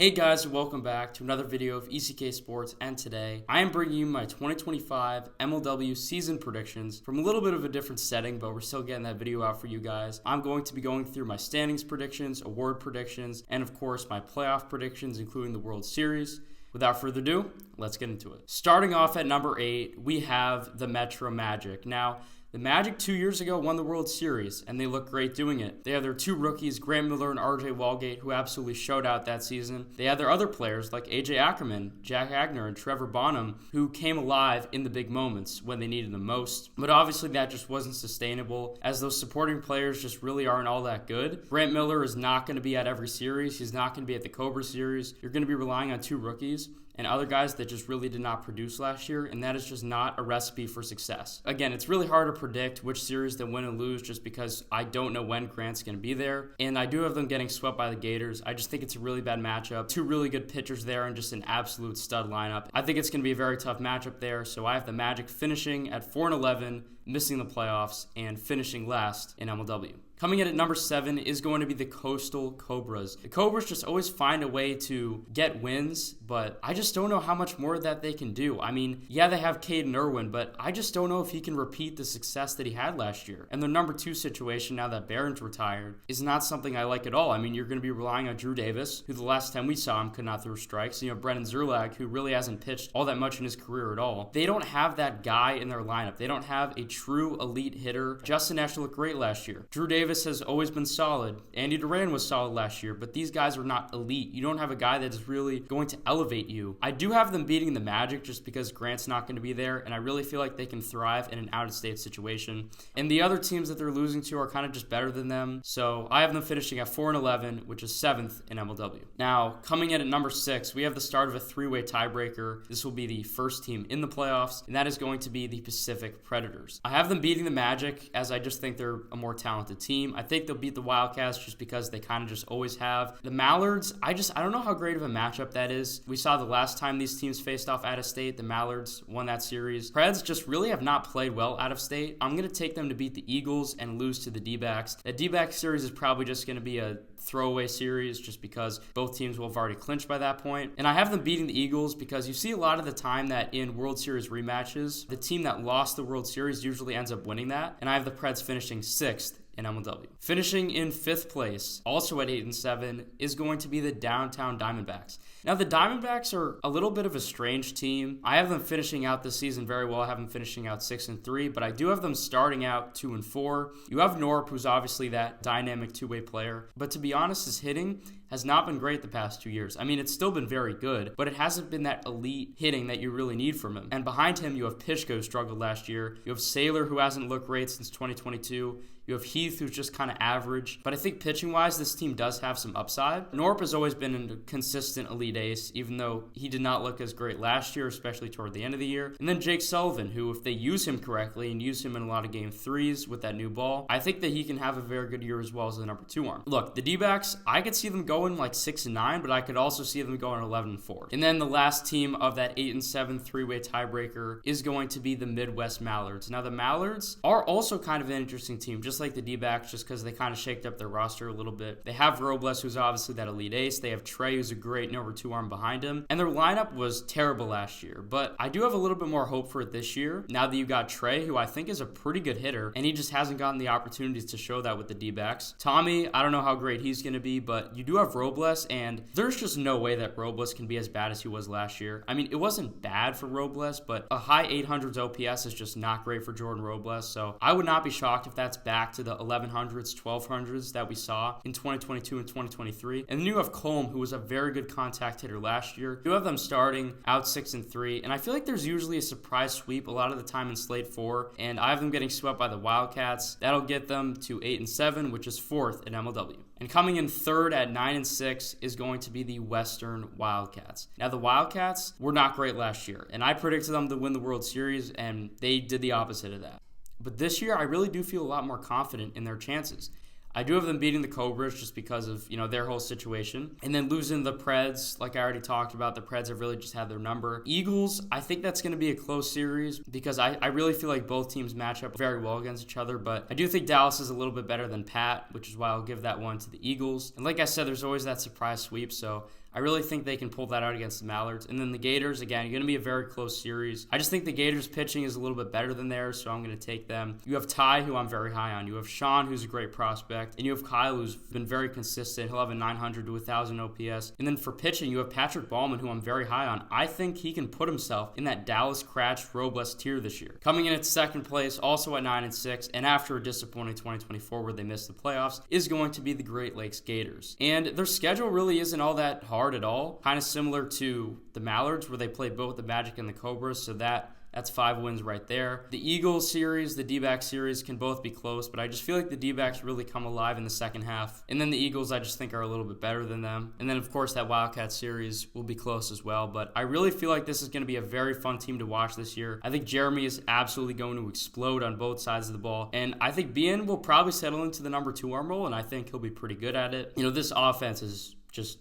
Hey guys, and welcome back to another video of ECK Sports, and today I am bringing you my 2025 MLW Season Predictions from a little bit of a different setting, but we're still getting that video out for you guys. I'm going to be going through my standings predictions, award predictions, and of course my playoff predictions, including the World Series. Without further ado, let's get into it. Starting off at number 8, we have the Metro Magic. Now, the Magic 2 years ago won the World Series, and they look great doing it. They have their two rookies, Grant Miller and RJ Walgate, who absolutely showed out that season. They had their other players like AJ Ackerman, Jack Agner, and Trevor Bonham, who came alive in the big moments when they needed them most. But obviously that just wasn't sustainable, as those supporting players just really aren't all that good. Grant Miller is not going to be at every series. He's not going to be at the Cobras series. You're going to be relying on two rookies and other guys that just really did not produce last year, and that is just not a recipe for success. Again, it's really hard to predict which series they win and lose just because I don't know when Grant's going to be there, and I do have them getting swept by the Gators. I just think it's a really bad matchup. Two really good pitchers there and just an absolute stud lineup. I think it's going to be a very tough matchup there, so I have the Magic finishing at 4-11, missing the playoffs, and finishing last in MLW. Coming in at number 7 is going to be the Coastal Cobras. The Cobras just always find a way to get wins, but I just don't know how much more that they can do. I mean, yeah, they have Caden Irwin, but I just don't know if he can repeat the success that he had last year. And the number 2 situation, now that Barron's retired, is not something I like at all. I mean, you're going to be relying on Drew Davis, who the last time we saw him could not throw strikes. You know, Brennan Zerlag, who really hasn't pitched all that much in his career at all. They don't have that guy in their lineup. They don't have a true elite hitter. Justin Nash looked great last year. Drew Davis has always been solid. Andy Duran was solid last year, but these guys are not elite. You don't have a guy that is really going to elevate you. I do have them beating the Magic just because Grant's not going to be there, and I really feel like they can thrive in an out-of-state situation. And the other teams that they're losing to are kind of just better than them, so I have them finishing at 4-11, which is 7th in MLW. Now, coming in at number 6, we have the start of a three-way tiebreaker. This will be the first team in the playoffs, and that is going to be the Pacific Predators. I have them beating the Magic, as I just think they're a more talented team. I think they'll beat the Wildcats just because they kind of just always have. The Mallards, I don't know how great of a matchup that is. We saw the last time these teams faced off out of state, the Mallards won that series. Preds just really have not played well out of state. I'm going to take them to beat the Eagles and lose to the Dbacks. The Dbacks series is probably just going to be a throwaway series just because both teams will have already clinched by that point. And I have them beating the Eagles because you see a lot of the time that in World Series rematches, the team that lost the World Series usually ends up winning that. And I have the Preds finishing 6th in MLW. Finishing in 5th place, also at 8-7, is going to be the Downtown Diamondbacks. Now, the Diamondbacks are a little bit of a strange team. I have them finishing out this season very well. I have them finishing out 6-3, but I do have them starting out 2-4. You have Norp, who's obviously that dynamic two-way player, but to be honest, his hitting has not been great the past 2 years. I mean, it's still been very good, but it hasn't been that elite hitting that you really need from him. And behind him, you have Pishko, who struggled last year. You have Saylor, who hasn't looked great since 2022. You have Heath, who's just kind of average. But I think pitching-wise, this team does have some upside. Norp has always been a consistent elite ace, even though he did not look as great last year, especially toward the end of the year. And then Jake Sullivan, who, if they use him correctly and use him in a lot of game 3s with that new ball, I think that he can have a very good year as well as the number 2 arm. Look, the D-backs, I could see them going like 6-9, but I could also see them going 11-4. And then the last team of that 8-7 three-way tiebreaker is going to be the Midwest Mallards. Now, the Mallards are also kind of an interesting team, just like the D-backs, just because they kind of shaked up their roster a little bit. They have Robles, who's obviously that elite ace. They have Trey, who's a great number 2 arm behind him. And their lineup was terrible last year, but I do have a little bit more hope for it this year, now that you got Trey, who I think is a pretty good hitter, and he just hasn't gotten the opportunities to show that with the D-backs. Tommy, I don't know how great he's going to be, but you do have Robles, and there's just no way that Robles can be as bad as he was last year. I mean, it wasn't bad for Robles, but a high 800s OPS is just not great for Jordan Robles, so I would not be shocked if that's back to the 1100s, 1200s that we saw in 2022 and 2023. And then you have Colm, who was a very good contact hitter last year. You have them starting out 6-3, and I feel like there's usually a surprise sweep a lot of the time in Slate 4, and I have them getting swept by the Wildcats. That'll get them to 8-7, which is 4th in MLW. And coming in 3rd at 9-6 is going to be the Western Wildcats. Now, the Wildcats were not great last year, and I predicted them to win the World Series, and they did the opposite of that. But this year, I really do feel a lot more confident in their chances. I do have them beating the Cobras just because of, their whole situation. And then losing the Preds, like I already talked about, the Preds have really just had their number. Eagles, I think that's going to be a close series because I really feel like both teams match up very well against each other. But I do think Dallas is a little bit better than Pat, which is why I'll give that one to the Eagles. And like I said, there's always that surprise sweep, so I I really think they can pull that out against the Mallards. And then the Gators, again, going to be a very close series. I just think the Gators pitching is a little bit better than theirs, so I'm going to take them. You have Ty, who I'm very high on. You have Sean, who's a great prospect. And you have Kyle, who's been very consistent. He'll have a 900 to 1,000 OPS. And then for pitching, you have Patrick Ballman, who I'm very high on. I think he can put himself in that Dallas Cratch Robles tier this year. Coming in at second place, also at 9-6, and after a disappointing 2024 where they missed the playoffs, is going to be the Great Lakes Gators. And their schedule really isn't all that hard at all. Kind of similar to the Mallards, where they play both the Magic and the Cobras, so that's 5 wins right there. The Eagles series, the Dbacks series can both be close, but I just feel like the Dbacks really come alive in the second half. And then the Eagles, I just think, are a little bit better than them. And then, of course, that Wildcats series will be close as well. But I really feel like this is going to be a very fun team to watch this year. I think Jeremy is absolutely going to explode on both sides of the ball. And I think Bien will probably settle into the number 2 arm role, and I think he'll be pretty good at it. This offense is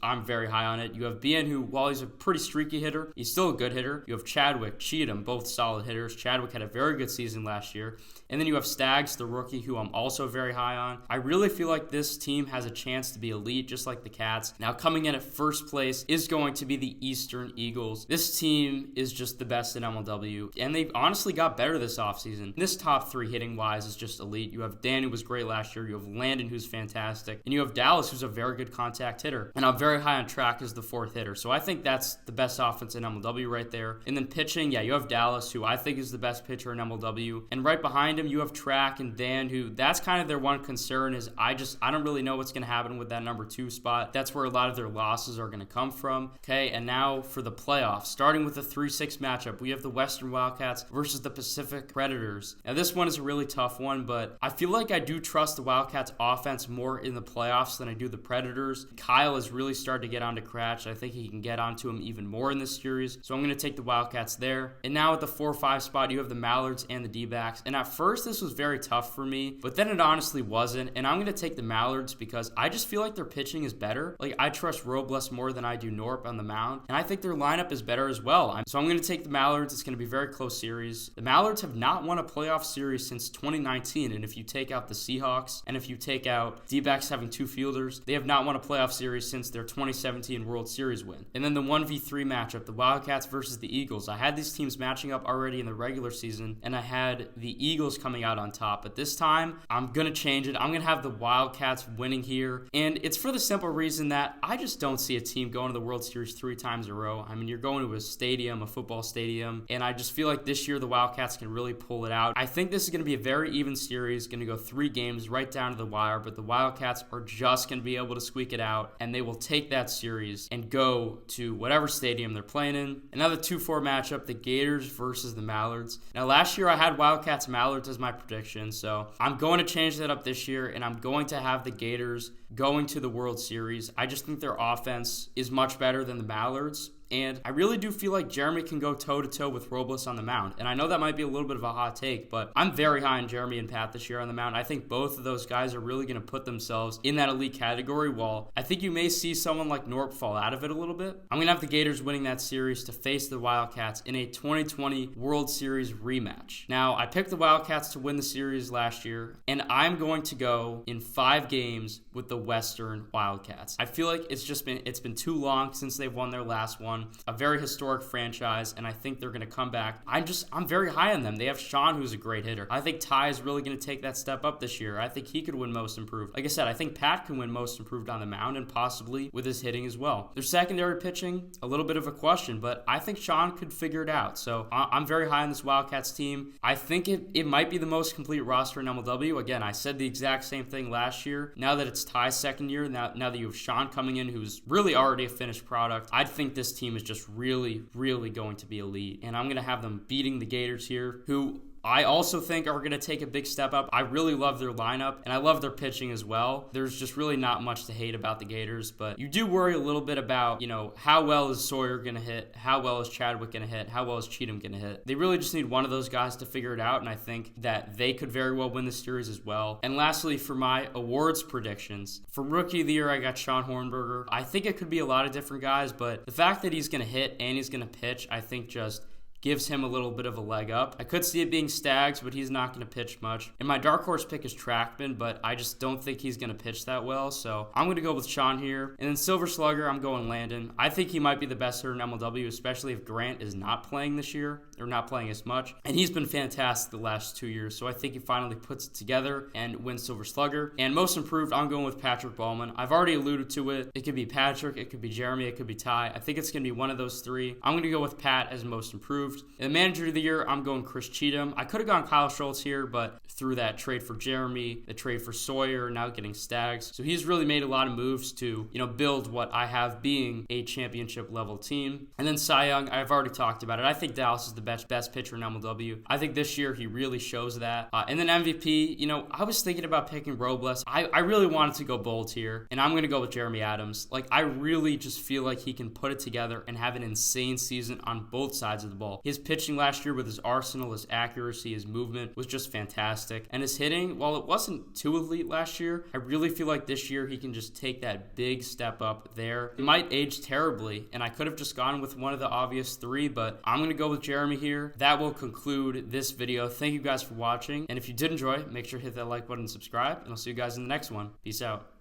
I'm very high on it. You have Bien, who, while he's a pretty streaky hitter, he's still a good hitter. You have Chadwick, Cheatham, both solid hitters. Chadwick had a very good season last year. And then you have Staggs, the rookie, who I'm also very high on. I really feel like this team has a chance to be elite, just like the Cats. Now, coming in at first place is going to be the Eastern Eagles. This team is just the best in MLW, and they've honestly got better this offseason. This top 3 hitting-wise is just elite. You have Dan, who was great last year. You have Landon, who's fantastic. And you have Dallas, who's a very good contact hitter. And I'm very high on Track as the 4th hitter. So I think that's the best offense in MLW right there. And then pitching, you have Dallas, who I think is the best pitcher in MLW. And right behind him, you have Track and Dan, who that's kind of their one concern is I don't really know what's going to happen with that number 2 spot. That's where a lot of their losses are going to come from. Okay, and now for the playoffs, starting with the 3-6 matchup, we have the Western Wildcats versus the Pacific Predators. Now this one is a really tough one, but I feel like I do trust the Wildcats offense more in the playoffs than I do the Predators. Kyle has really started to get onto Cratch. I think he can get onto him even more in this series, so I'm going to take the Wildcats there. And now at the 4-5 spot, you have the Mallards and the Dbacks. And at first, this was very tough for me, but then it honestly wasn't. And I'm going to take the Mallards because I just feel like their pitching is better. Like, I trust Robles more than I do Norp on the mound, and I think their lineup is better as well. So I'm going to take the Mallards. It's going to be a very close series. The Mallards have not won a playoff series since 2019, and if you take out the Seahawks, and if you take out Dbacks having 2 fielders, they have not won a playoff series since their 2017 World Series win. And then the 1v3 matchup, the Wildcats versus the Eagles. I had these teams matching up already in the regular season, and I had the Eagles coming out on top. But this time, I'm going to change it. I'm going to have the Wildcats winning here. And it's for the simple reason that I just don't see a team going to the World Series 3 times in a row. I mean, you're going to a stadium, a football stadium, and I just feel like this year the Wildcats can really pull it out. I think this is going to be a very even series, going to go 3 games right down to the wire, but the Wildcats are just going to be able to squeak it out, and they will take that series and go to whatever stadium they're playing in. Another 2-4 matchup, the Gators versus the Mallards. Now, last year I had Wildcats Mallards as my prediction, so I'm going to change that up this year, and I'm going to have the Gators going to the World Series. I just think their offense is much better than the Mallards. And I really do feel like Jeremy can go toe-to-toe with Robles on the mound. And I know that might be a little bit of a hot take, but I'm very high on Jeremy and Pat this year on the mound. I think both of those guys are really going to put themselves in that elite category, while I think you may see someone like Norp fall out of it a little bit. I'm going to have the Gators winning that series to face the Wildcats in a 2020 World Series rematch. Now, I picked the Wildcats to win the series last year, and I'm going to go in 5 games with the Western Wildcats. I feel like it's been too long since they've won their last one. A very historic franchise, and I think they're going to come back. I'm very high on them. They have Sean, who's a great hitter. I think Ty is really going to take that step up this year. I think he could win most improved. Like I said, I think Pat can win most improved on the mound and possibly with his hitting as well. Their secondary pitching, a little bit of a question, but I think Sean could figure it out. So I'm very high on this Wildcats team. I think it might be the most complete roster in MLW. Again, I said the exact same thing last year. Now that it's Ty's second year, now that you have Sean coming in, who's really already a finished product, I think this team is just really, really going to be elite. And I'm going to have them beating the Gators here, who I also think are going to take a big step up. I really love their lineup, and I love their pitching as well. There's just really not much to hate about the Gators, but you do worry a little bit about, how well is Sawyer going to hit? How well is Chadwick going to hit? How well is Cheatham going to hit? They really just need one of those guys to figure it out, and I think that they could very well win the series as well. And lastly, for my awards predictions, for Rookie of the Year, I got Sean Hornberger. I think it could be a lot of different guys, but the fact that he's going to hit and he's going to pitch, I think just gives him a little bit of a leg up. I could see it being Staggs, but he's not going to pitch much. And my dark horse pick is Trackman, but I just don't think he's going to pitch that well. So I'm going to go with Sean here. And then Silver Slugger, I'm going Landon. I think he might be the best hitter in MLW, especially if Grant is not playing this year or not playing as much. And he's been fantastic the last 2 years. So I think he finally puts it together and wins Silver Slugger. And most improved, I'm going with Patrick Ballman. I've already alluded to it. It could be Patrick, it could be Jeremy, it could be Ty. I think it's going to be one of those three. I'm going to go with Pat as most improved. And the manager of the year, I'm going Chris Cheatham. I could have gone Kyle Schultz here, but through that trade for Jeremy, the trade for Sawyer, now getting Staggs. So he's really made a lot of moves to, build what I have being a championship level team. And then Cy Young, I've already talked about it. I think Dallas is the best pitcher in MLW. I think this year he really shows that. And then MVP, I was thinking about picking Robles. I really wanted to go bold here, and I'm going to go with Jeremy Adams. I really just feel like he can put it together and have an insane season on both sides of the ball. His pitching last year with his arsenal, his accuracy, his movement was just fantastic. And his hitting, while it wasn't too elite last year, I really feel like this year he can just take that big step up there. It might age terribly, and I could have just gone with one of the obvious three, but I'm going to go with Jeremy here. That will conclude this video. Thank you guys for watching, and if you did enjoy, make sure to hit that like button and subscribe, and I'll see you guys in the next one. Peace out.